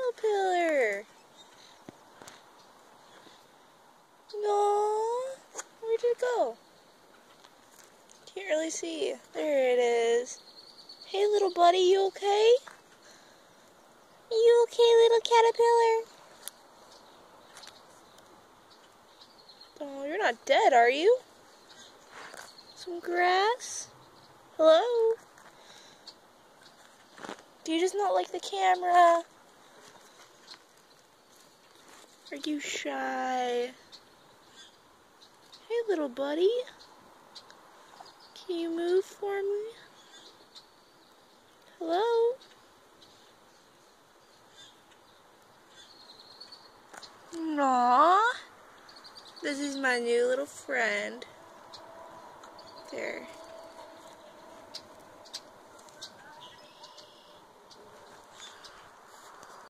caterpillar. No, where did it go? Can't really see. There it is. Hey, little buddy, you okay? You okay, little caterpillar? Oh, you're not dead, are you? Some grass? Hello? Do you just not like the camera? Are you shy? Hey, little buddy. Can you move for me? Hello? Aww. This is my new little friend. There.